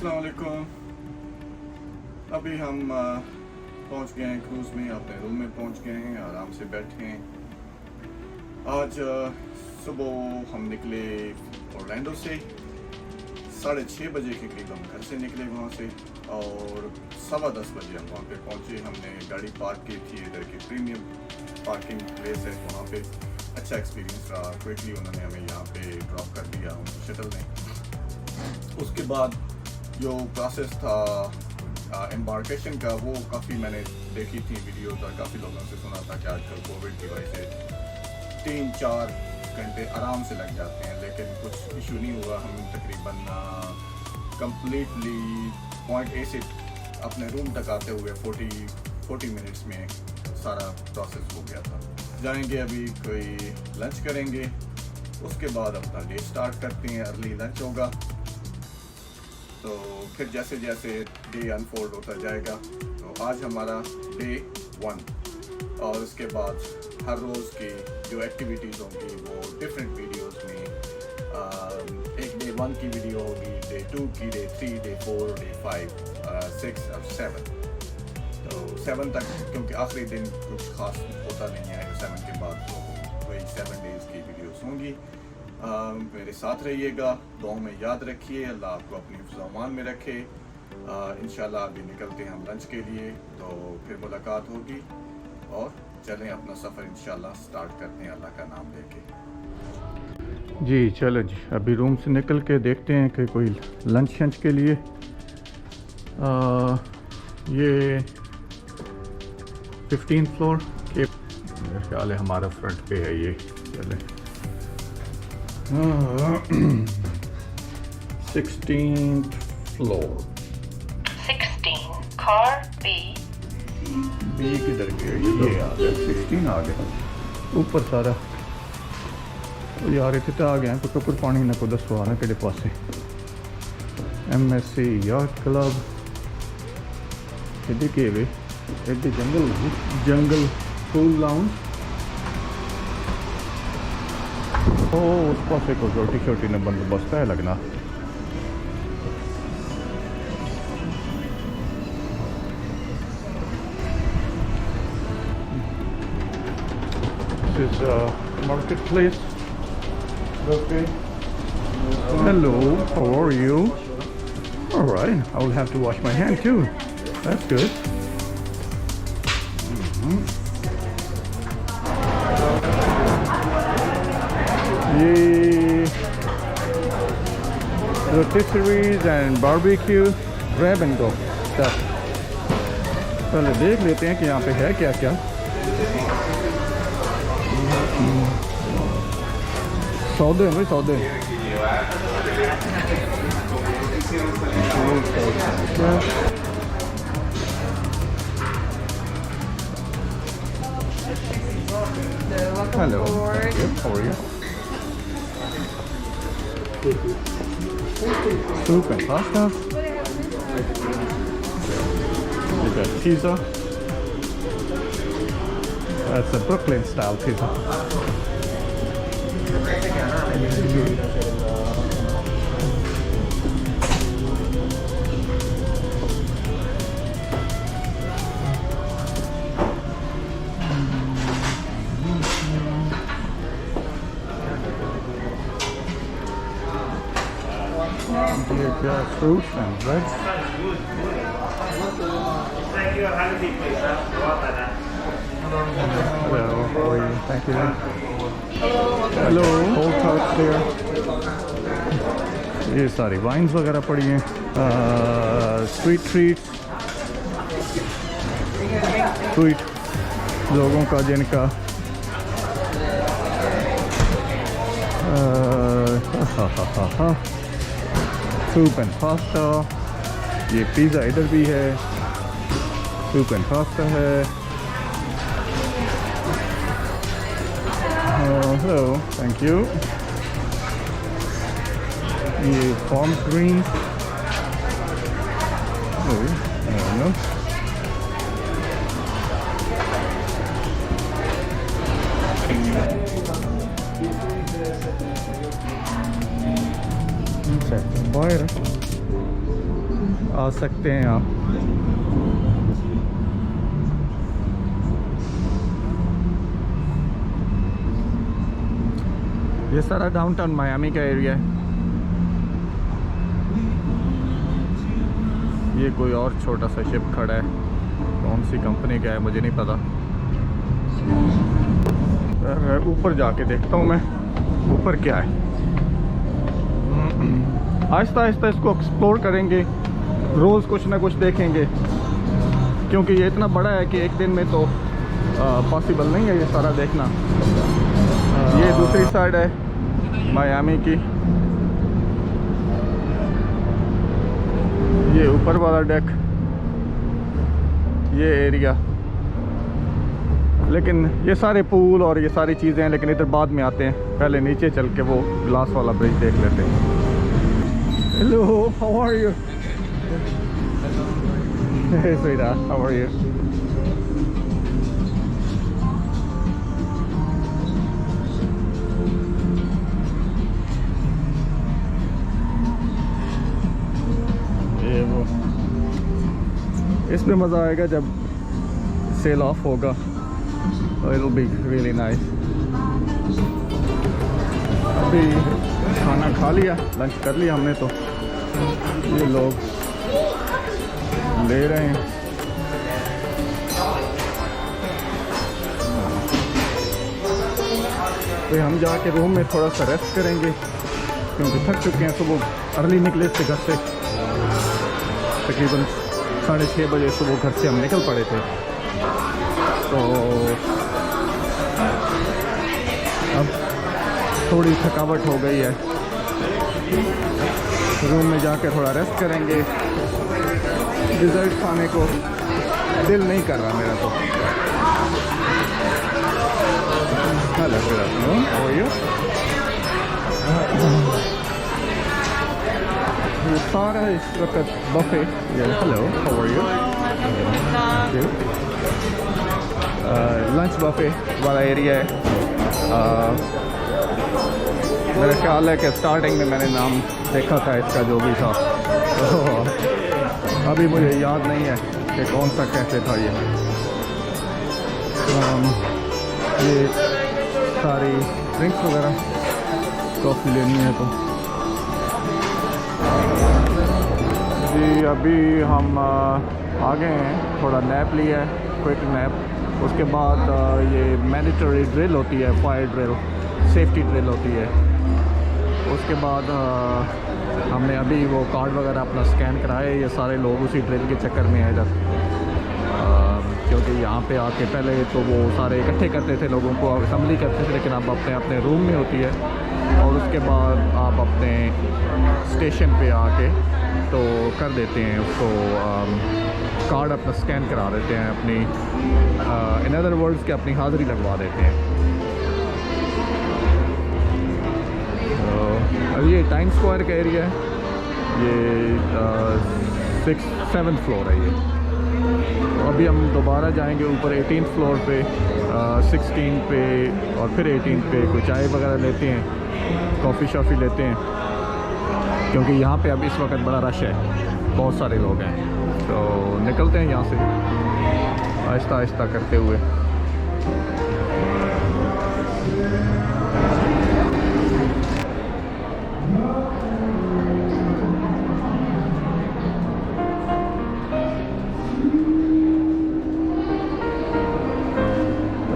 अस्सलाम वालेकुम। अभी हम पहुंच गए हैं क्रूज़ में, अपने रूम में पहुंच गए हैं, आराम से बैठे हैं। आज सुबह हम निकले ऑरलैंडो से, 6:30 बजे के करीब हम घर से निकले वहाँ से, और 10:15 बजे हम वहाँ पे पहुँचे। हमने गाड़ी पार्क की थी, इधर की प्रीमियम पार्किंग प्लेस है, वहाँ पे अच्छा एक्सपीरियंस रहा। क्विकली उन्होंने हमें यहाँ पे ड्रॉप कर दिया उनकी शटल ने। उसके बाद जो प्रोसेस था एम्बार्केशन का, वो काफ़ी मैंने देखी थी वीडियोस और काफ़ी लोगों से सुना था कि आजकल कोविड की वजह से 3-4 घंटे आराम से लग जाते हैं, लेकिन कुछ इशू नहीं हुआ। हम तकरीबन कम्प्लीटली पॉइंट ए से अपने रूम तक आते हुए 40 मिनट्स में सारा प्रोसेस हो गया था। जाएंगे अभी कोई लंच करेंगे, उसके बाद अपना डे स्टार्ट करते हैं। अर्ली लंच होगा, तो फिर जैसे जैसे डे अनफोल्ड होता जाएगा। तो आज हमारा डे 1, और उसके बाद हर रोज़ की जो एक्टिविटीज़ होंगी वो डिफरेंट वीडियोस में, एक डे 1 की वीडियो होगी, डे 2 की, डे 3, डे 4, डे 5, 6 और 7। तो 7 तक, क्योंकि आखिरी दिन कुछ खास होता नहीं है 7 के बाद, तो वही 7 डेज़ की वीडियोस होंगी। मेरे साथ रहिएगा, दुआओं में याद रखिए, अल्लाह आपको अपनी हिफ्ज़-ओ-अमान में रखे। इंशाल्लाह अभी निकलते हैं हम लंच के लिए, तो फिर मुलाकात होगी, और चलें अपना सफ़र इंशाल्लाह स्टार्ट करते हैं अल्लाह का नाम लेके। जी चलो जी, अभी रूम से निकल के देखते हैं कि कोई लंच शंच के लिए। ये 15th फ्लोर के मेरे ख्याल है हमारा फ्रंट पे है ये। चले 16th फ्लोर। 16 कार बी किधर गया? ये आ गया, 16 आ गया ऊपर सारा। यार इतने आ गए कुछ ऊपर पानी ना को दसो ना कि पासे MSC यार्ड क्लब इधर के वे इधर जंगल फूल लाउंज। उस पासे को रोटी शोटी ने बंदोबस्त है लगना। This is a marketplace. Okay. Hello, how are you? All right, I will have to wash my hand too. That's good. ये rotisseries and barbecue grab and go stuff। पहले देख लेते हैं कि यहाँ पे है क्या क्या। सौदे भाई सौदे। Hello. How are you? Soup and pasta. We got pizza. That's a Brooklyn style pizza. Here got fruits and bread. Thank you. Have a seat, please. Hello, how are you? Thank you. Hello. Whole tarts there. ये सारी wines वगैरह पड़ी हैं। Sweet treats, sweet लोगों का जिनका soup and pasta. ये pizza इधर भी है, सूप एंड पास्ता है। Hello, thank you. ये फार्म ग्रीन, नो fire. सकते हैं आप। ये सारा डाउनटाउन मायामी का एरिया है। ये कोई और छोटा सा शिप खड़ा है, कौन सी कंपनी का है मुझे नहीं पता। ऊपर जाके देखता हूँ मैं ऊपर क्या है। आहिस्ता आहिस्ता इसको एक्सप्लोर करेंगे, रोज़ कुछ ना कुछ देखेंगे, क्योंकि ये इतना बड़ा है कि एक दिन में तो पॉसिबल नहीं है ये सारा देखना। ये दूसरी साइड है मायामी की, ये ऊपर वाला डेक, ये एरिया। लेकिन ये सारे पूल और ये सारी चीज़ें हैं, लेकिन इधर बाद में आते हैं। पहले नीचे चल के वो ग्लास वाला ब्रिज देख लेते हैं। Hello, how are you? Hey sweetheart, how are you? ये वो, इसमें मज़ा आएगा जब सेल ऑफ होगा, it'll be really nice. अभी खाना खा लिया, लंच कर लिया हमने, तो ये लोग ले रहे हैं। तो हम जाके रूम में थोड़ा सा रेस्ट करेंगे, क्योंकि थक चुके हैं। सुबह अर्ली निकले थे घर से, तकरीबन 6:30 बजे सुबह घर से हम निकल पड़े थे। तो अब थोड़ी थकावट हो गई है, रूम में जाके थोड़ा रेस्ट करेंगे। डिज़र्ट खाने को दिल नहीं कर रहा मेरा तो। Hello how are you? ये सारा इस वक्त buffet. Hello how are you? Lunch buffet वाला एरिया है। मेरा ख्याल है कि स्टार्टिंग में मैंने नाम देखा था इसका, जो भी था, तो अभी मुझे याद नहीं है कि कौन सा कैफे था ये। ये सारी ड्रिंक्स वगैरह, कॉफ़ी लेनी है तो जी। अभी हम आ गए हैं, थोड़ा नैप लिया है, क्विक नैप। उसके बाद ये मैंडेटरी ड्रिल होती है, फायर ड्रिल, सेफ्टी ड्रिल होती है। उसके बाद हमने अभी वो कार्ड वगैरह अपना स्कैन कराए। ये सारे लोग उसी ड्रिल के चक्कर में हैं इधर, क्योंकि यहाँ पे आके पहले तो वो सारे इकट्ठे करते थे लोगों को, असेंबली करते थे, लेकिन अब अपने अपने रूम में होती है। और उसके बाद आप अपने स्टेशन पे आके तो कर देते हैं उसको, कार्ड अपना स्कैन करा देते हैं, अपनी इन अदर वर्ड्स के अपनी हाज़िरी लगवा देते हैं। ये टाइम स्क्वायर का एरिया है, ये 6th-7th फ्लोर है ये। तो अभी हम दोबारा जाएंगे ऊपर 18th फ्लोर पे, 16 पे और फिर 18 पे। कोई चाय वगैरह लेते हैं, कॉफ़ी शॉफ़ी लेते हैं, क्योंकि यहाँ पे अब इस वक्त बड़ा रश है, बहुत सारे लोग हैं। तो निकलते हैं यहाँ से आहिस्ता आहिस्ता करते हुए।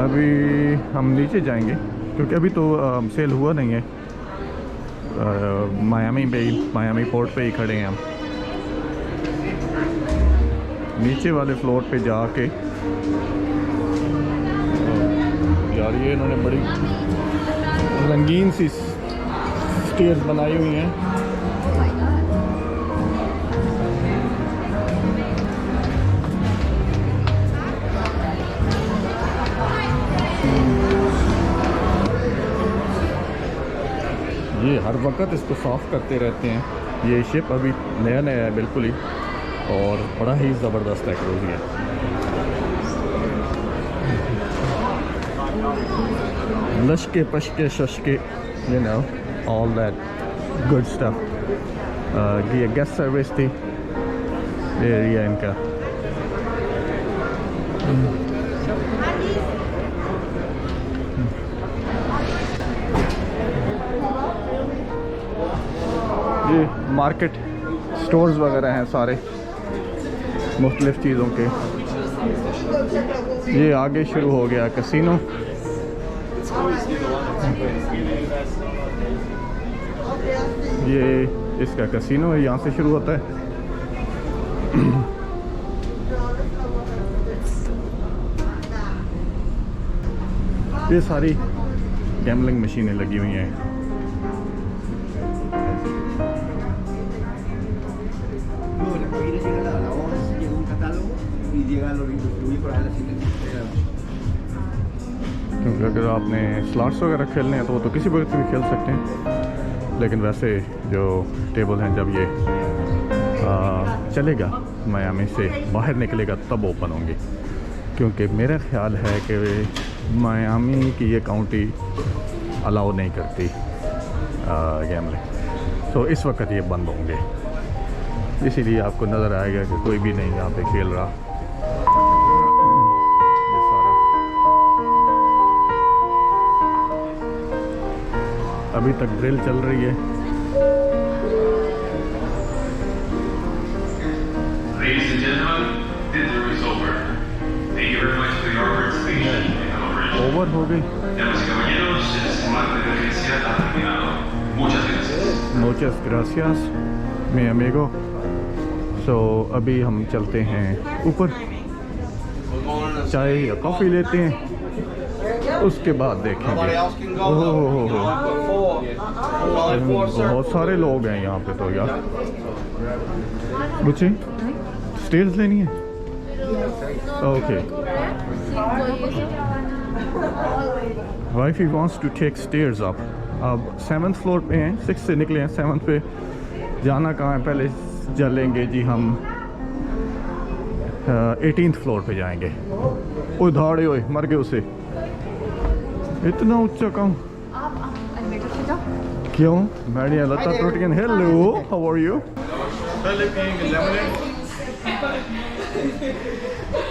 अभी हम नीचे जाएंगे, क्योंकि अभी तो सेल हुआ नहीं है। मायामी पोर्ट पे ही खड़े हैं हम। नीचे वाले फ्लोर पे जाके, यार ये इन्होंने बड़ी रंगीन सी स्टेयर्स बनाई हुई हैं। ये हर वक्त इसको साफ़ करते रहते हैं। ये शिप अभी नया नया है बिल्कुल ही, और बड़ा ही ज़बरदस्त है क्रूज़ है। लश्के पश्के शश्के, you know, all that good stuff। ये गेस्ट सर्विस थी, एरिया इनका। ये मार्केट स्टोर्स वगैरह हैं सारे मुख्तलिफ़ चीज़ों के। ये आगे शुरू हो गया कैसीनो। ये इसका कैसीनो है, यहाँ से शुरू होता है। ये सारी गैम्बलिंग मशीनें लगी हुई हैं। क्योंकि अगर आपने स्लॉट्स वगैरह खेलने हैं तो वो तो किसी वक्त भी खेल सकते हैं, लेकिन वैसे जो टेबल हैं जब ये चलेगा मियामी से बाहर निकलेगा तब ओपन होंगे, क्योंकि मेरा ख्याल है कि मियामी की ये काउंटी अलाउ नहीं करती गैम्बलिंग, तो इस वक्त ये बंद होंगे। इसीलिए आपको नज़र आएगा कि कोई भी नहीं यहाँ पे खेल रहा। ये सारा अभी तक ड्रिल चल रही है। Ladies and gentlemen, dinner is over. Thank you very much for your participation and collaboration. Over हो गई। Damas y caballeros, el semana de emergencia ha terminado. Muchas gracias. Muchas gracias, mi amigo. So अभी हम चलते हैं ऊपर, चाय या coffee लेते हैं, उसके बाद देखेंगे। ओह, बहुत सारे लोग हैं यहाँ पे तो यार। बच्चे स्टेयर्स लेनी है? Okay. Wifey wants to take stairs up. अब 7th फ्लोर पे हैं, 6 से निकले हैं, 7th पे जाना कहाँ है? पहले चलेंगे जी हम 18th फ्लोर पे जाएंगे। ओए धाड़े, ओए मर गए उसे, इतना ऊंचा कहाँ? क्यों? मैडिया लता protein. Hello, how are you? पहले पिएंगे लेमनेड,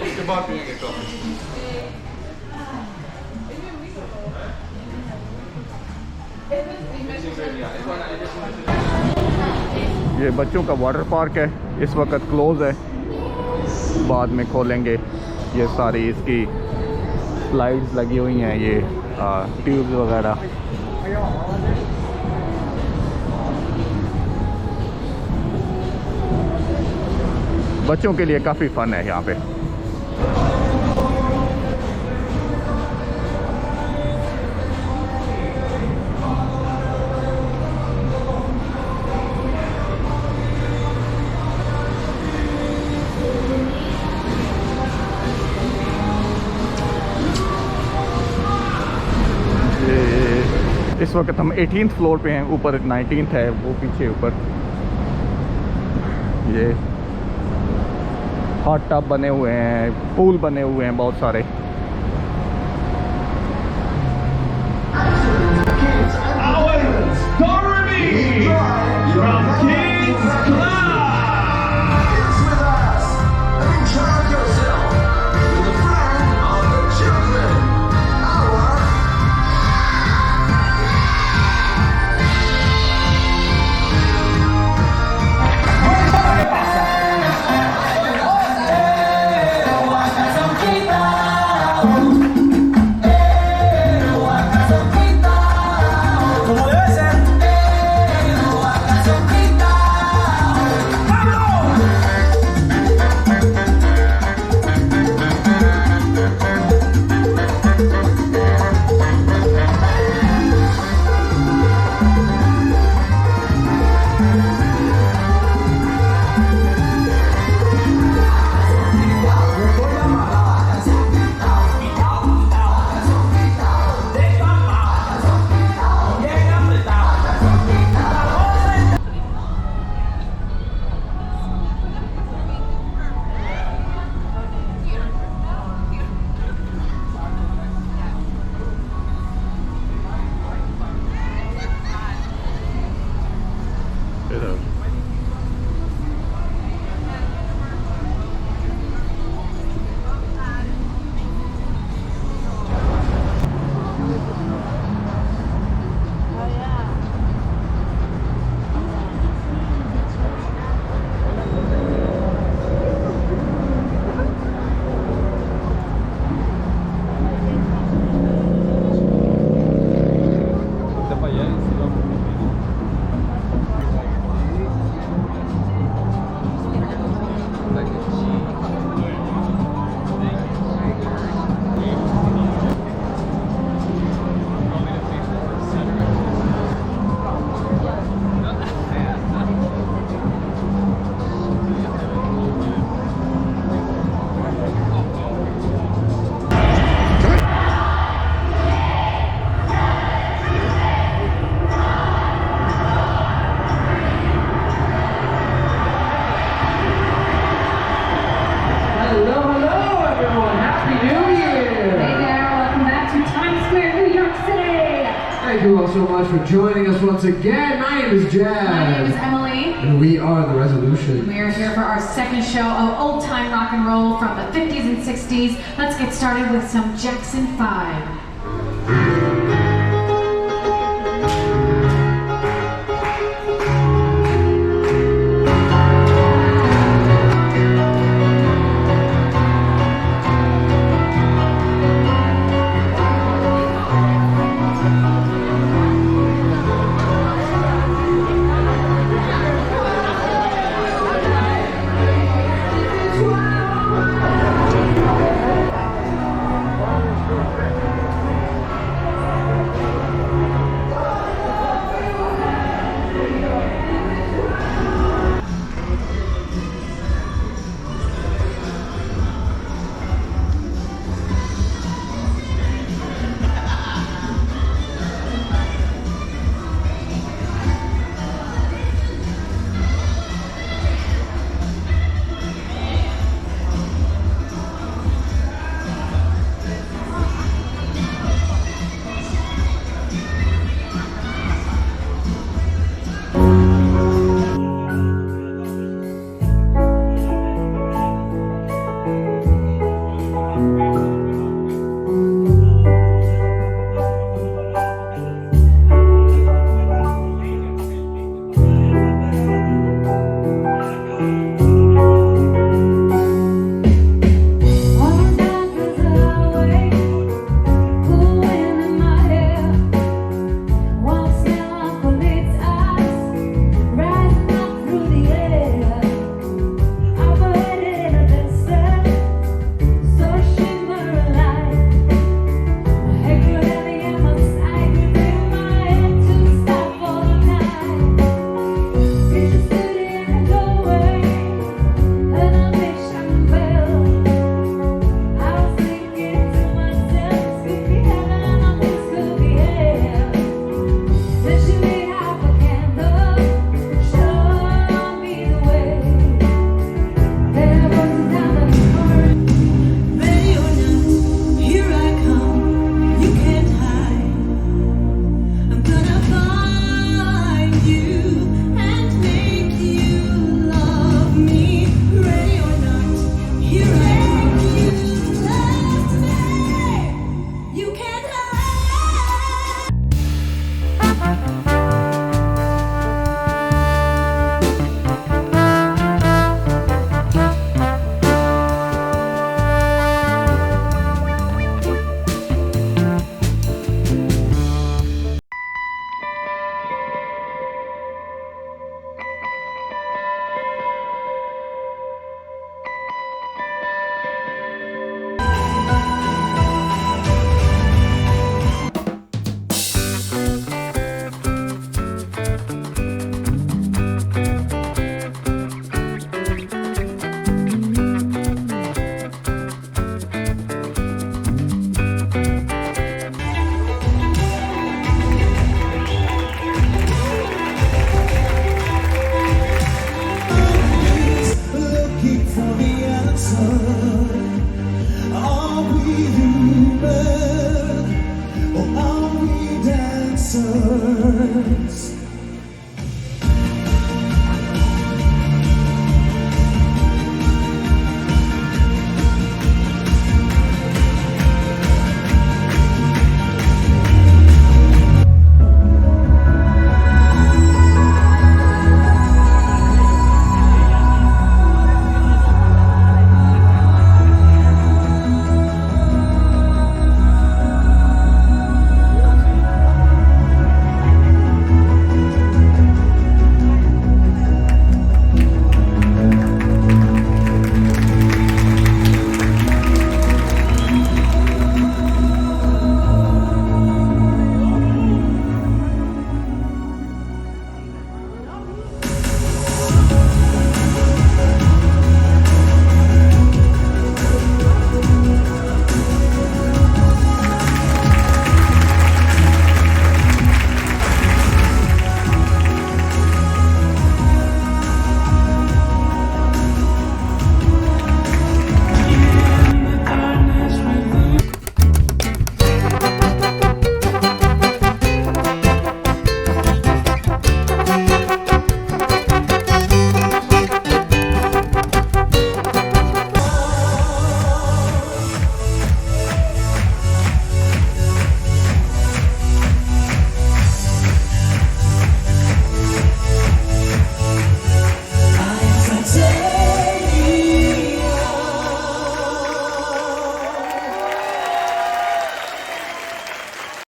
उसके बाद पिएंगे कॉफी। ये बच्चों का वाटर पार्क है, इस वक्त क्लोज है, बाद में खोलेंगे। ये सारी इसकी स्लाइड्स लगी हुई हैं, ये ट्यूब्स वगैरह। बच्चों के लिए काफ़ी फन है यहाँ पे। इस वक्त हम 18th फ्लोर पे हैं, ऊपर 19th है वो पीछे ऊपर। ये हॉट टब बने हुए हैं, पूल बने हुए हैं बहुत सारे। for joining us once again. My name is Jazz. My name is Emily. And we are The Resolution. We are here for our second show of old time rock and roll from the 50s and 60s. Let's get started with some Jackson 5. Are we human or are we dancers?